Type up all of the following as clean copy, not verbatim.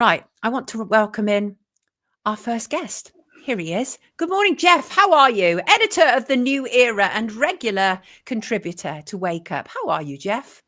Right, I want to welcome in our first guest. Here he is. Good morning, Jeff. How are you? Editor of The New Era and regular contributor to Wake Up. How are you, Jeff?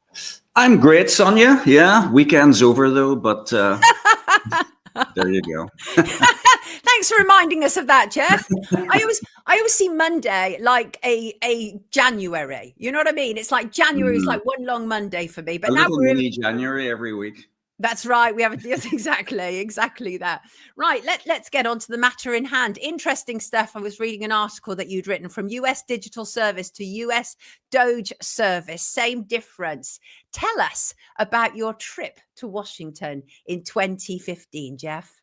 I'm great, Sonia. Yeah, weekend's over though, but there you go. Thanks for reminding us of that, Jeff. I always see Monday like a January. You know what I mean? It's like January is like one long Monday for me. But A now little we're in. mini January every week. That's right. We have yes, exactly that. Right. Let's get on to the matter in hand. Interesting stuff. I was reading an article that you'd written from US digital service to US Doge service. Same difference. Tell us about your trip to Washington in 2015, Jeff.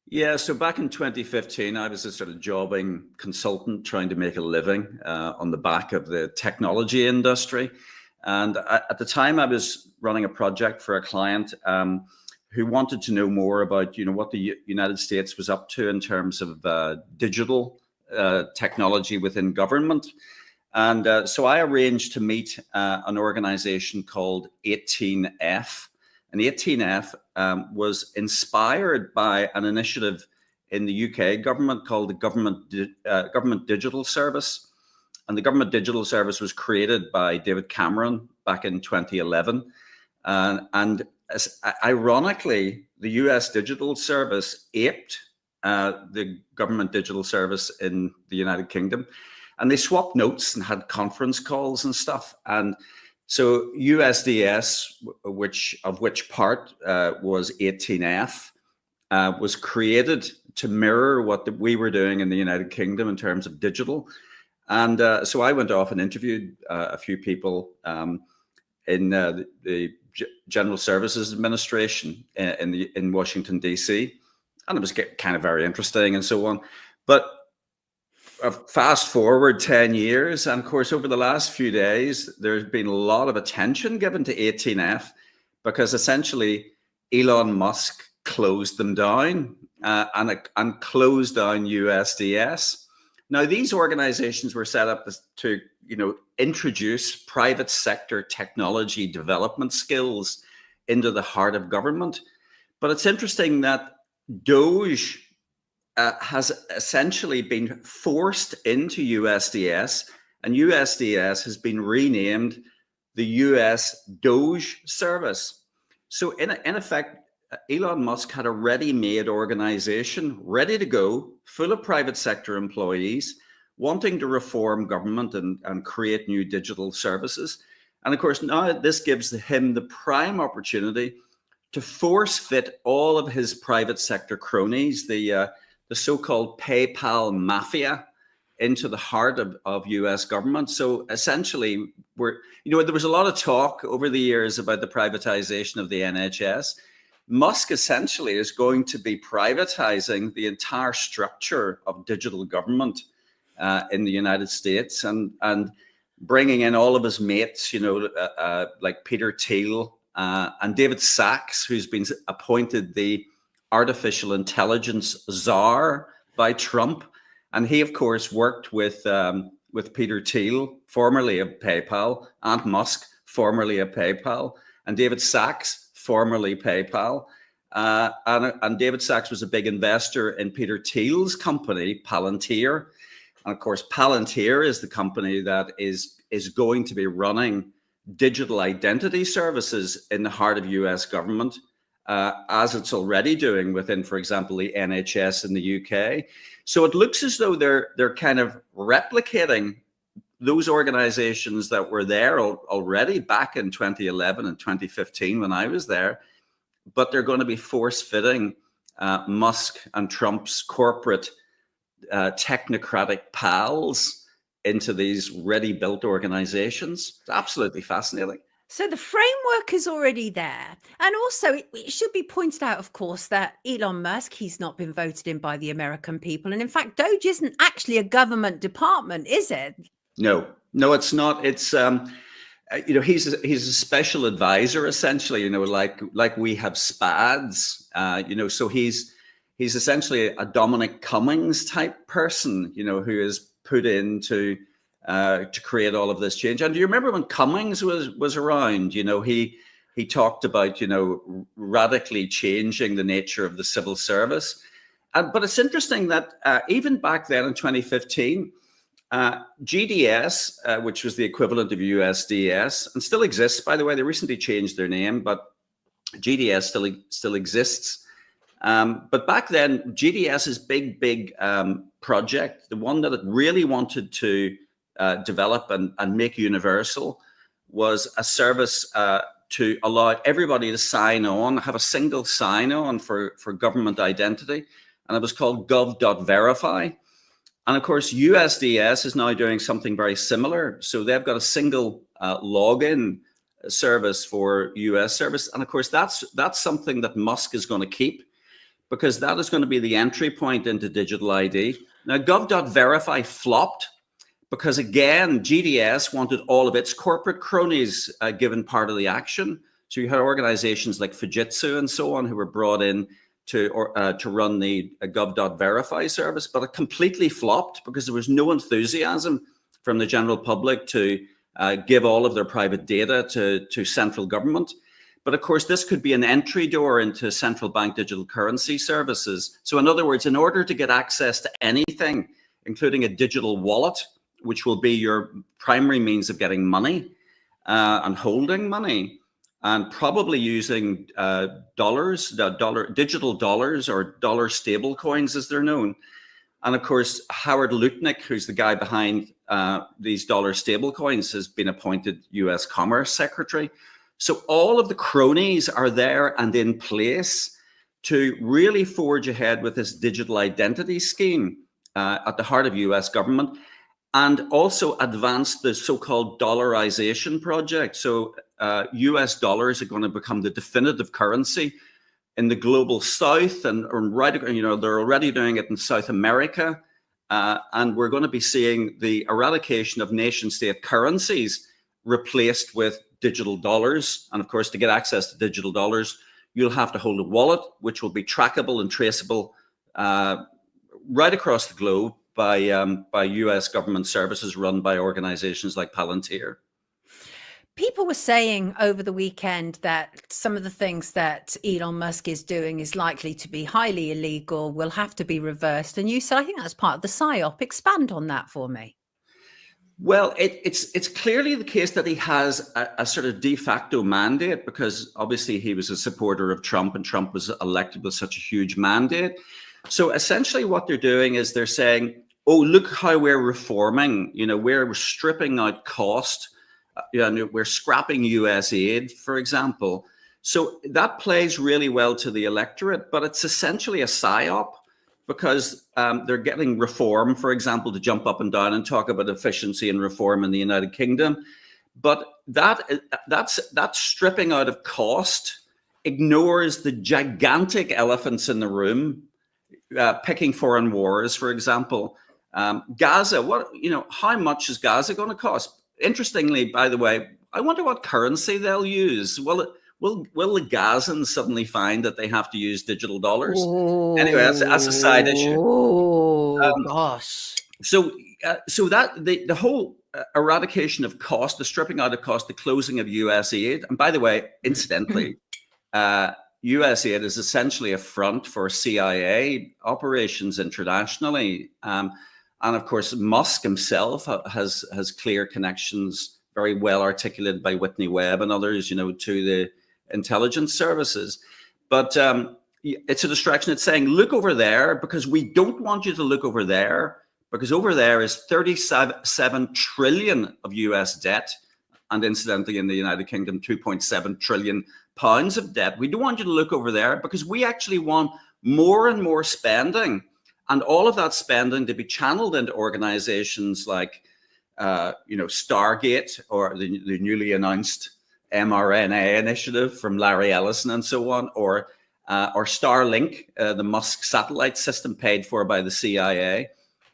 Yeah, so back in 2015, I was a sort of jobbing consultant trying to make a living on the back of the technology industry. And at the time, I was running a project for a client who wanted to know more about, what the United States was up to in terms of digital technology within government. And so I arranged to meet an organization called 18F. And 18F was inspired by an initiative in the UK government called the Government Digital Service. And the Government Digital Service was created by David Cameron back in 2011. And ironically, the US Digital Service aped the Government Digital Service in the United Kingdom. And they swapped notes and had conference calls and stuff. And so USDS, of which part was 18F, was created to mirror what we were doing in the United Kingdom in terms of digital. And so I went off and interviewed a few people in the General Services Administration in Washington, D.C. And it was kind of very interesting and so on. But fast forward 10 years, and of course, over the last few days, there's been a lot of attention given to 18F because essentially Elon Musk closed them down and closed down USDS. Now, these organizations were set up to, introduce private sector technology development skills into the heart of government. But it's interesting that Doge has essentially been forced into USDS, and USDS has been renamed the US Doge service. So in effect, Elon Musk had a ready-made organization ready to go, full of private sector employees, wanting to reform government and create new digital services. And of course, now this gives him the prime opportunity to force fit all of his private sector cronies, the so-called PayPal mafia, into the heart of US government. So essentially, there was a lot of talk over the years about the privatization of the NHS. Musk essentially is going to be privatizing the entire structure of digital government in the United States and bringing in all of his mates, like Peter Thiel and David Sachs, who's been appointed the artificial intelligence czar by Trump. And he, of course, worked with Peter Thiel, formerly of PayPal, and Musk, formerly of PayPal, and David Sachs, formerly PayPal. And David Sachs was a big investor in Peter Thiel's company, Palantir. And of course, Palantir is the company that is going to be running digital identity services in the heart of US government, as it's already doing within, for example, the NHS in the UK. So it looks as though they're kind of replicating those organizations that were there already back in 2011 and 2015 when I was there, but they're going to be force-fitting Musk and Trump's corporate technocratic pals into these ready-built organizations. It's absolutely fascinating. So the framework is already there. And also, it should be pointed out, of course, that Elon Musk, he's not been voted in by the American people. And in fact, Doge isn't actually a government department, is it? No, it's not. It's, he's a special advisor, essentially, like we have SPADs, so he's essentially a Dominic Cummings type person, who is put in to create all of this change. And do you remember when Cummings was around? He he talked about, radically changing the nature of the civil service. But it's interesting that even back then in 2015, GDS, which was the equivalent of USDS, and still exists, by the way, they recently changed their name, but GDS still exists. But back then, GDS's big project, the one that it really wanted to develop and make universal, was a service to allow everybody to sign on, have a single sign-on for government identity, and it was called gov.verify. And of course, USDS is now doing something very similar. So they've got a single login service for US service. And of course, that's something that Musk is going to keep, because that is going to be the entry point into digital ID. Now, gov.verify flopped because, again, GDS wanted all of its corporate cronies given part of the action. So you had organizations like Fujitsu and so on who were brought in to run the gov.verify service, but it completely flopped because there was no enthusiasm from the general public to give all of their private data to central government. But of course, this could be an entry door into central bank digital currency services. So in other words, in order to get access to anything, including a digital wallet, which will be your primary means of getting money and holding money, and probably using digital dollars or dollar stable coins as they're known. And of course, Howard Lutnick, who's the guy behind these dollar stable coins, has been appointed US Commerce Secretary. So all of the cronies are there and in place to really forge ahead with this digital identity scheme at the heart of US government, and also advance the so-called dollarization project. So US dollars are going to become the definitive currency in the global south, and they're already doing it in South America. And we're going to be seeing the eradication of nation state currencies replaced with digital dollars. And of course, to get access to digital dollars, you'll have to hold a wallet, which will be trackable and traceable right across the globe by US government services run by organizations like Palantir. People were saying over the weekend that some of the things that Elon Musk is doing is likely to be highly illegal, will have to be reversed. And you said, I think that's part of the PSYOP. Expand on that for me. Well, it's clearly the case that he has a sort of de facto mandate, because obviously he was a supporter of Trump and Trump was elected with such a huge mandate. So essentially what they're doing is they're saying, oh, look how we're reforming. We're stripping out cost. We're scrapping US aid, for example. So that plays really well to the electorate, but it's essentially a PSYOP, because they're getting reform, for example, to jump up and down and talk about efficiency and reform in the United Kingdom. But that stripping out of cost ignores the gigantic elephants in the room, picking foreign wars, for example. Gaza, how much is Gaza going to cost? Interestingly, by the way, I wonder what currency they'll use. Will the Gazans suddenly find that they have to use digital dollars? Ooh, anyway, that's a side issue. Oh gosh. So that the whole eradication of cost, the stripping out of cost, the closing of US aid, and by the way, incidentally, US aid is essentially a front for CIA operations internationally. And of course, Musk himself has clear connections, very well articulated by Whitney Webb and others, to the intelligence services. But it's a distraction. It's saying, look over there, because we don't want you to look over there, because over there is 37 trillion of US debt. And incidentally, in the United Kingdom, 2.7 trillion pounds of debt. We don't want you to look over there, because we actually want more and more spending. And all of that spending to be channeled into organizations like, Stargate, or the newly announced mRNA initiative from Larry Ellison and so on, or Starlink, the Musk satellite system paid for by the CIA,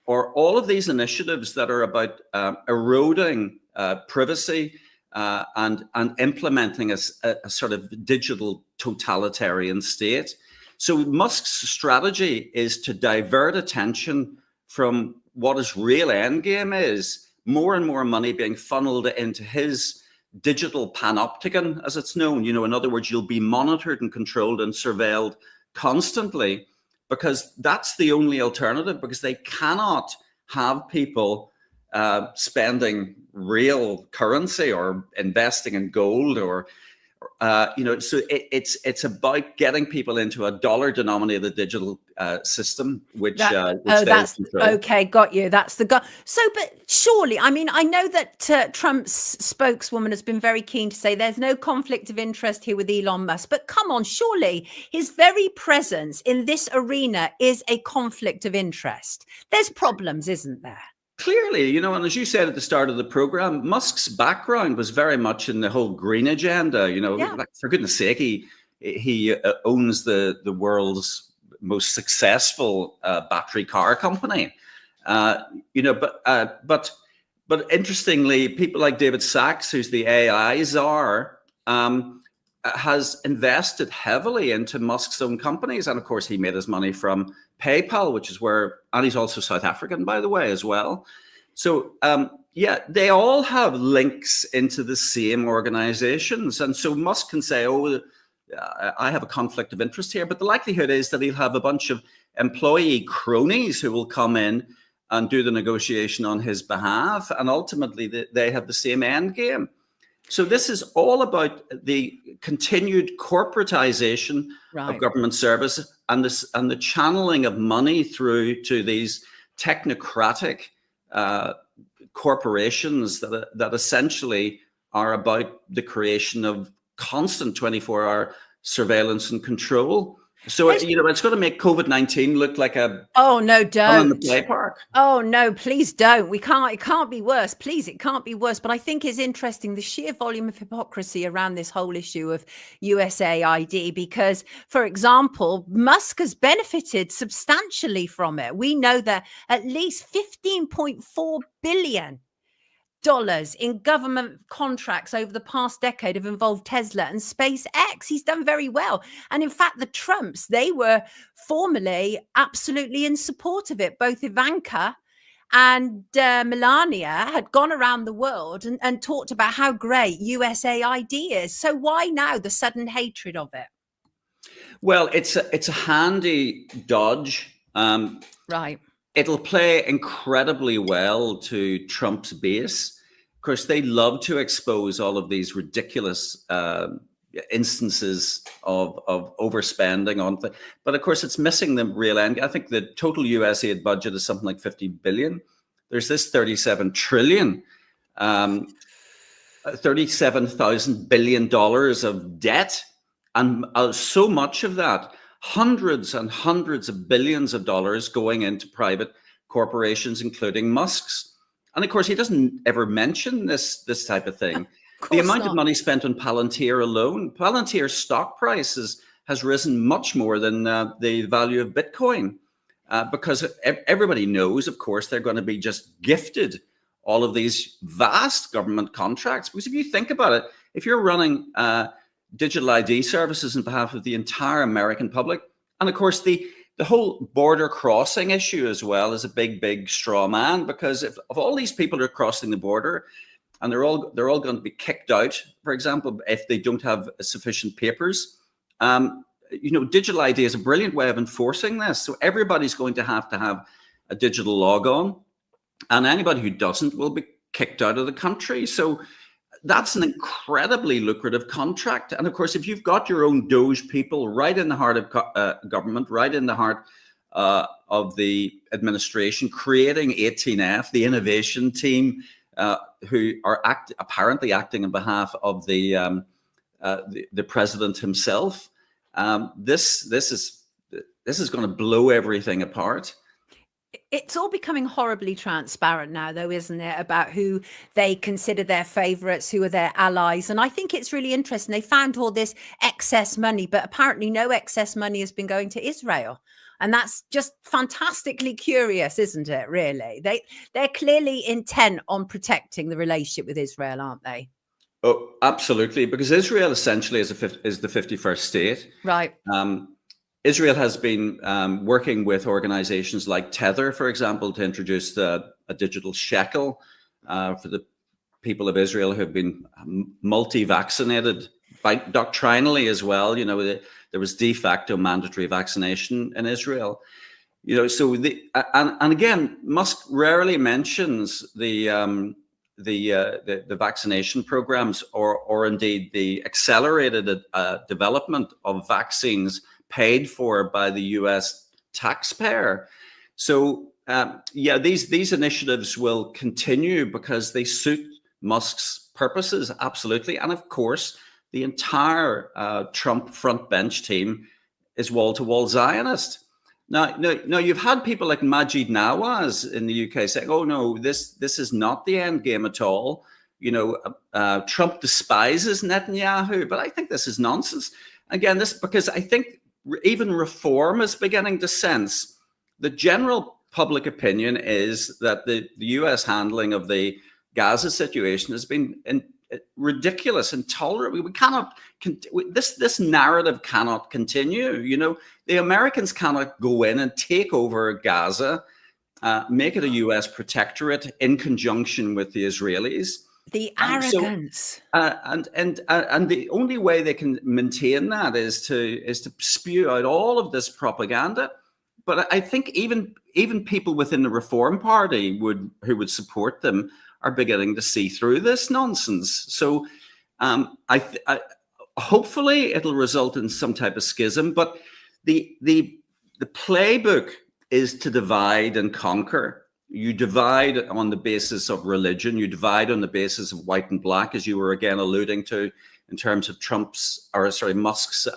or all of these initiatives that are about eroding privacy and implementing a sort of digital totalitarian state. So Musk's strategy is to divert attention from what his real end game is, more and more money being funneled into his digital panopticon, as it's known. In other words, you'll be monitored and controlled and surveilled constantly, because that's the only alternative, because they cannot have people spending real currency or investing in gold or so it's about getting people into a dollar-denominated digital system, which they control. Okay, got you. That's the goal. So, but surely, I mean, I know that Trump's spokeswoman has been very keen to say there's no conflict of interest here with Elon Musk. But come on, surely his very presence in this arena is a conflict of interest. There's problems, isn't there? Clearly, and as you said at the start of the program, Musk's background was very much in the whole green agenda. Like, for goodness sake, he owns the world's most successful battery car company. But interestingly, people like David Sachs, who's the AI czar, has invested heavily into Musk's own companies, and of course, he made his money from PayPal, which is and he's also South African, by the way, as well. So, they all have links into the same organizations. And so Musk can say, I have a conflict of interest here. But the likelihood is that he'll have a bunch of employee cronies who will come in and do the negotiation on his behalf. And ultimately, they have the same end game. So this is all about the continued corporatization of government service and the channeling of money through to these technocratic corporations that essentially are about the creation of constant 24-hour surveillance and control. So, it's going to make COVID-19 look like a no, don't. In the play park. Oh, no, please don't. It can't be worse. Please, it can't be worse. But I think it's interesting, the sheer volume of hypocrisy around this whole issue of USAID, because, for example, Musk has benefited substantially from it. We know that at least $15.4 billion in government contracts over the past decade have involved Tesla and SpaceX. He's done very well. And in fact, the Trumps, they were formerly absolutely in support of it. Both Ivanka and Melania had gone around the world and talked about how great USAID is. So why now the sudden hatred of it? Well, it's a handy dodge. Right. It'll play incredibly well to Trump's base. Of course, they love to expose all of these ridiculous instances of overspending on things. But of course, it's missing the real end. I think the total USAID budget is something like 50 billion. There's this 37 trillion, $37,000 billion of debt. And so much of that, hundreds and hundreds of billions of dollars going into private corporations, including Musk's. And of course, he doesn't ever mention this type of thing. The amount of money spent on Palantir alone, Palantir's stock price has risen much more than the value of Bitcoin, because everybody knows, of course, they're going to be just gifted all of these vast government contracts. Because if you think about it, if you're running digital ID services on behalf of the entire American public, and of course the whole border crossing issue as well is a big straw man, because if all these people are crossing the border and they're all going to be kicked out, for example, if they don't have sufficient papers, digital ID is a brilliant way of enforcing this. So everybody's going to have a digital logon, and anybody who doesn't will be kicked out of the country. So that's an incredibly lucrative contract. And of course, if you've got your own Doge people right in the heart of government, right in the heart of the administration, creating 18F, the innovation team, who are apparently acting on behalf of the president himself, this is going to blow everything apart. It's all becoming horribly transparent now, though, isn't it, about who they consider their favorites, who are their allies. And I think it's really interesting. They found all this excess money, but apparently no excess money has been going to Israel. And that's just fantastically curious, isn't it, really? They're clearly intent on protecting the relationship with Israel, aren't they? Oh, absolutely. Because Israel essentially is the 51st state. Right. Israel has been working with organizations like Tether, for example, to introduce a digital shekel for the people of Israel who have been multi-vaccinated doctrinally as well. There was de facto mandatory vaccination in Israel. So and again, Musk rarely mentions the vaccination programs or indeed the accelerated development of vaccines paid for by the U.S. taxpayer. So these initiatives will continue because they suit Musk's purposes, absolutely. And of course, the entire Trump front bench team is wall-to-wall Zionist. Now, you've had people like Majid Nawaz in the UK saying, "Oh no, this is not the end game at all." Trump despises Netanyahu, but I think this is nonsense. Again, because I think even Reform is beginning to sense the general public opinion is that the US handling of the Gaza situation has been ridiculous, intolerable. We cannot. This narrative cannot continue. The Americans cannot go in and take over Gaza, make it a U.S. protectorate in conjunction with the Israelis. The arrogance. And the only way they can maintain that is to spew out all of this propaganda. But I think even people within the Reform Party who would support them are beginning to see through this nonsense. So hopefully it'll result in some type of schism. But the playbook is to divide and conquer. You divide on the basis of religion. You divide on the basis of white and black, as you were again alluding to in terms of Musk's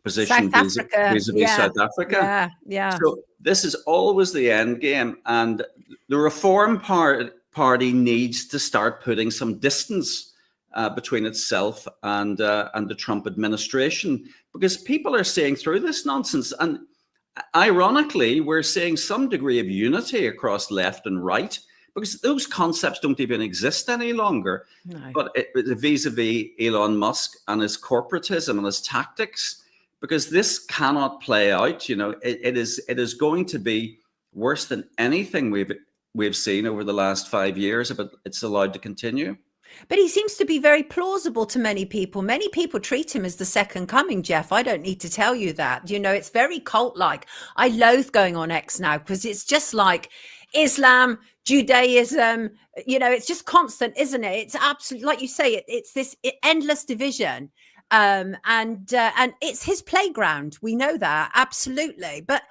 position vis-a-vis South Africa. Yeah. So this is always the end game, and the Reform Party needs to start putting some distance between itself and the Trump administration, because people are seeing through this nonsense. And ironically, we're seeing some degree of unity across left and right, because those concepts don't even exist any longer. No. But vis-a-vis Elon Musk and his corporatism and his tactics, because this cannot play out. It is going to be worse than anything we've seen over the last 5 years if it's allowed to continue. But he seems to be very plausible to many people. Many people treat him as the second coming, Jeff. I don't need to tell you that. It's very cult-like. I loathe going on X now because it's just like Islam, Judaism, it's just constant, isn't it? It's absolutely, like you say, it's this endless division. And it's his playground. We know that, absolutely. But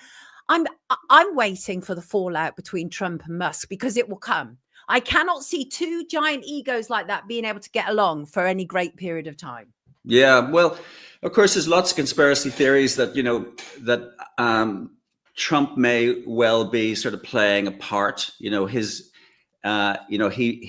I'm waiting for the fallout between Trump and Musk, because it will come. I cannot see two giant egos like that being able to get along for any great period of time. Yeah, well, of course, there's lots of conspiracy theories that Trump may well be sort of playing a part. He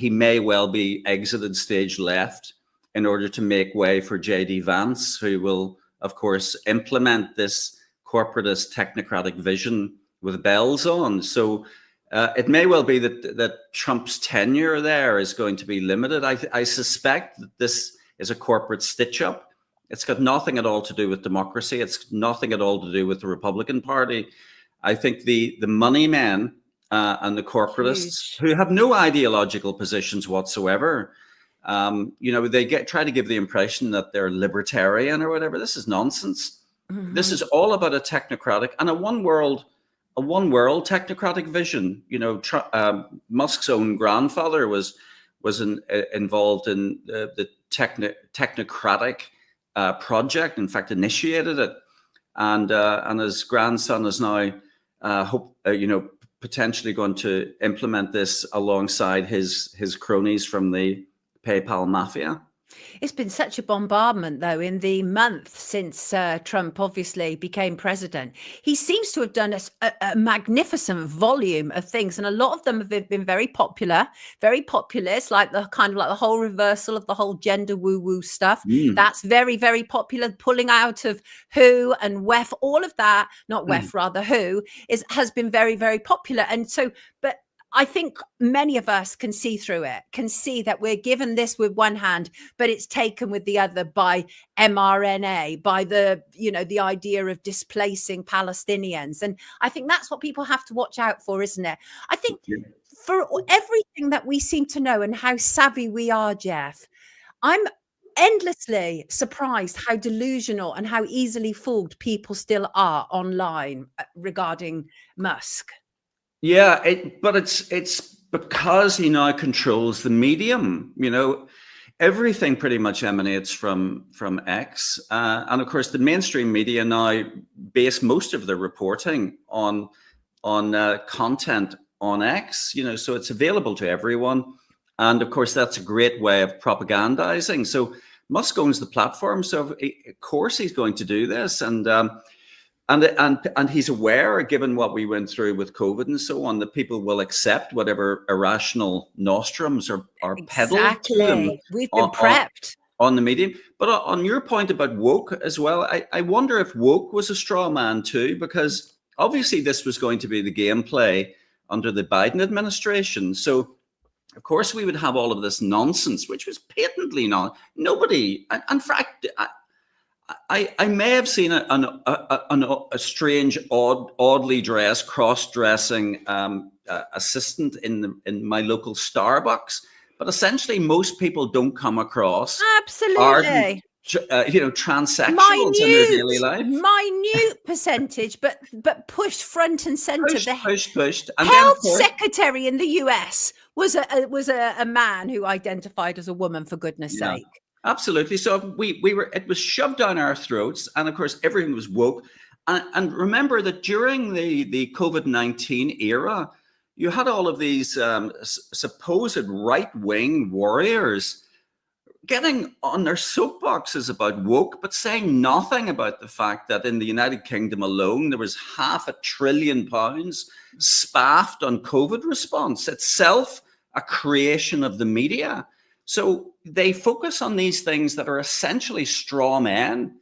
may well be exited stage left in order to make way for J.D. Vance, who will, of course, implement this corporatist technocratic vision with bells on. So it may well be that Trump's tenure there is going to be limited. I suspect that this is a corporate stitch-up. It's got nothing at all to do with democracy. It's nothing at all to do with the Republican Party. I think the money men and the corporatists who have no ideological positions whatsoever, they try to give the impression that they're libertarian or whatever. This is nonsense. Mm-hmm. This is all about a technocratic and a one world technocratic vision. Musk's own grandfather was involved in the technocratic project. In fact, initiated it, and his grandson is now potentially going to implement this alongside his cronies from the PayPal mafia. It's been such a bombardment, though, in the month since Trump obviously became president. He seems to have done a magnificent volume of things, and a lot of them have been very popular, very populist, like the whole reversal of the whole gender woo-woo stuff. That's very, very popular. Pulling out of WHO and WEF, all of that, not WEF, rather WHO, has been very, very popular. And so, but I think many of us can see through it, can see that we're given this with one hand, but it's taken with the other by mRNA, by the idea of displacing Palestinians. And I think that's what people have to watch out for, isn't it? I think for everything that we seem to know and how savvy we are, Jeff, I'm endlessly surprised how delusional and how easily fooled people still are online regarding Musk. Yeah, but it's because he now controls the medium. Everything pretty much emanates from X, and of course the mainstream media now base most of their reporting on content on X. So it's available to everyone, and of course that's a great way of propagandizing. So Musk owns the platform, so of course he's going to do this, and he's aware, given what we went through with COVID and so on, that people will accept whatever irrational nostrums are peddled to them. We've been prepped on the medium. But on your point about woke as well, I wonder if woke was a straw man too, because obviously this was going to be the gameplay under the Biden administration. So of course we would have all of this nonsense, which was patently not. Nobody, in fact, I may have seen a strange, oddly dressed, cross-dressing assistant in my local Starbucks, but essentially most people don't come across absolutely transsexuals in their daily life. Minute percentage, but pushed front and center. Pushed. And health secretary in the US was a man who identified as a woman, for goodness sake. Absolutely. So it was shoved down our throats. And of course, everything was woke. And remember that during the COVID-19 era, you had all of these supposed right-wing warriors getting on their soapboxes about woke, but saying nothing about the fact that in the United Kingdom alone, there was £500 billion spaffed on COVID response, itself a creation of the media. So they focus on these things that are essentially straw men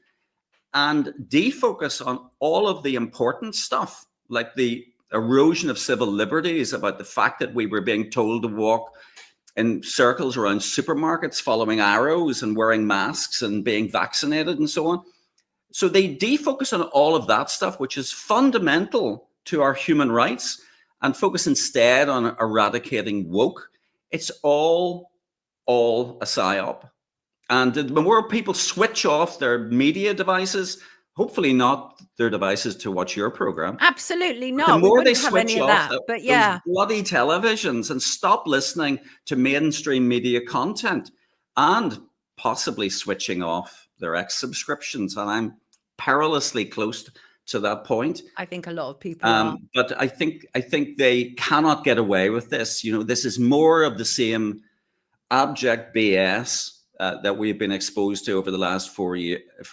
and defocus on all of the important stuff, like the erosion of civil liberties, about the fact that we were being told to walk in circles around supermarkets following arrows and wearing masks and being vaccinated and so on. So they defocus on all of that stuff, which is fundamental to our human rights, and focus instead on eradicating woke. It's all a psyop. And the more people switch off their media devices, hopefully not their devices to watch your program. Absolutely not. The more they switch off those bloody televisions and stop listening to mainstream media content, and possibly switching off their X subscriptions. And I'm perilously close to that point. I think a lot of people are. But I think they cannot get away with this. This is more of the same abject BS that we've been exposed to over the last 4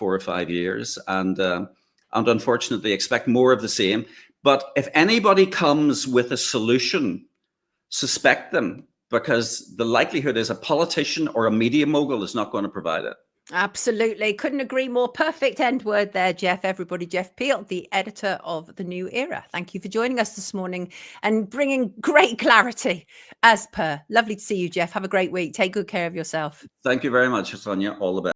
or 5 years, and unfortunately expect more of the same. But if anybody comes with a solution, suspect them, because the likelihood is a politician or a media mogul is not going to provide it. Absolutely. Couldn't agree more. Perfect end word there, Jeff. Everybody, Jeff Peel, the editor of The New Era. Thank you for joining us this morning and bringing great clarity as per. Lovely to see you, Jeff. Have a great week. Take good care of yourself. Thank you very much, Sonia. All the best.